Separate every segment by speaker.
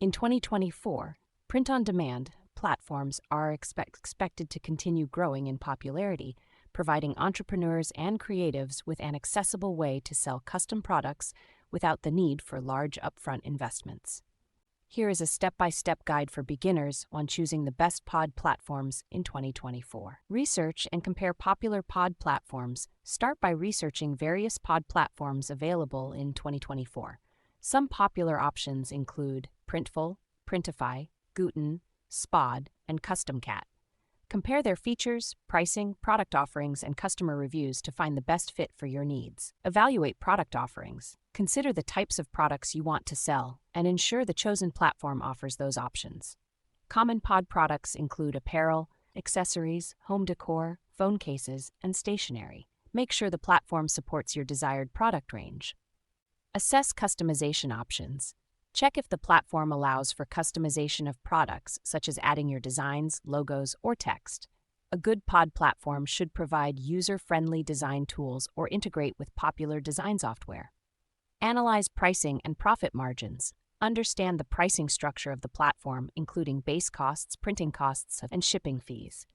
Speaker 1: In 2024, print-on-demand platforms are expected to continue growing in popularity, providing entrepreneurs and creatives with an accessible way to sell custom products without the need for large upfront investments. Here is a step-by-step guide for beginners on choosing the best pod platforms in 2024. Research and compare popular pod platforms. Start by researching various pod platforms available in 2024. Some popular options include Printful, Printify, Guten, Spod, and CustomCat. Compare their features, pricing, product offerings, and customer reviews to find the best fit for your needs. Evaluate product offerings. Consider the types of products you want to sell and ensure the chosen platform offers those options. Common pod products include apparel, accessories, home decor, phone cases, and stationery. Make sure the platform supports your desired product range. Assess customization options. Check if the platform allows for customization of products, such as adding your designs, logos, or text. A good pod platform should provide user-friendly design tools or integrate with popular design software. Analyze pricing and profit margins. Understand the pricing structure of the platform, including base costs, printing costs, and shipping fees.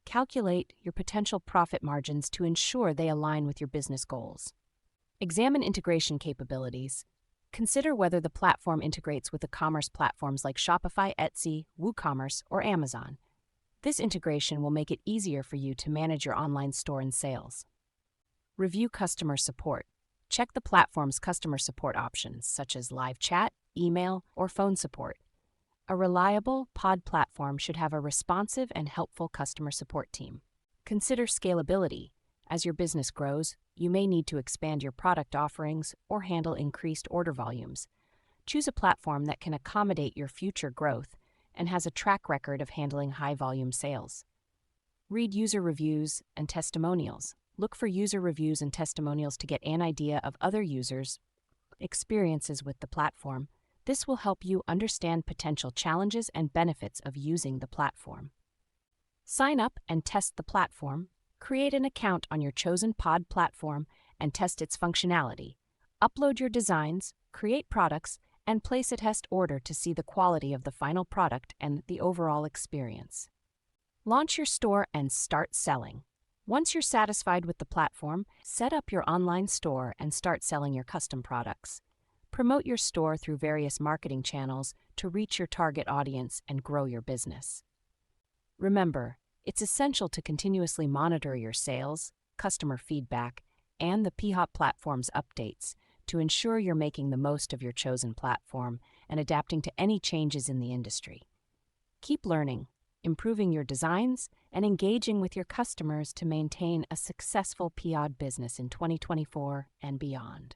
Speaker 1: Calculate your potential profit margins to ensure they align with your business goals. Examine integration capabilities. Consider whether the platform integrates with e-commerce platforms like Shopify, Etsy, WooCommerce, or Amazon. This integration will make it easier for you to manage your online store and sales. Review customer support. Check the platform's customer support options, such as live chat, email, or phone support. A reliable pod platform should have a responsive and helpful customer support team. Consider scalability. As your business grows, you may need to expand your product offerings or handle increased order volumes. Choose a platform that can accommodate your future growth and has a track record of handling high-volume sales. Read user reviews and testimonials. Look for user reviews and testimonials to get an idea of other users' experiences with the platform. This will help you understand potential challenges and benefits of using the platform. Sign up and test the platform. Create an account on your chosen pod platform and test its functionality. Upload your designs, create products, and place a test order to see the quality of the final product and the overall experience. Launch your store and start selling. Once you're satisfied with the platform, set up your online store and start selling your custom products. Promote your store through various marketing channels to reach your target audience and grow your business. Remember, it's essential to continuously monitor your sales, customer feedback, and the PHOP platform's updates to ensure you're making the most of your chosen platform and adapting to any changes in the industry. Keep learning, improving your designs, and engaging with your customers to maintain a successful POD business in 2024 and beyond.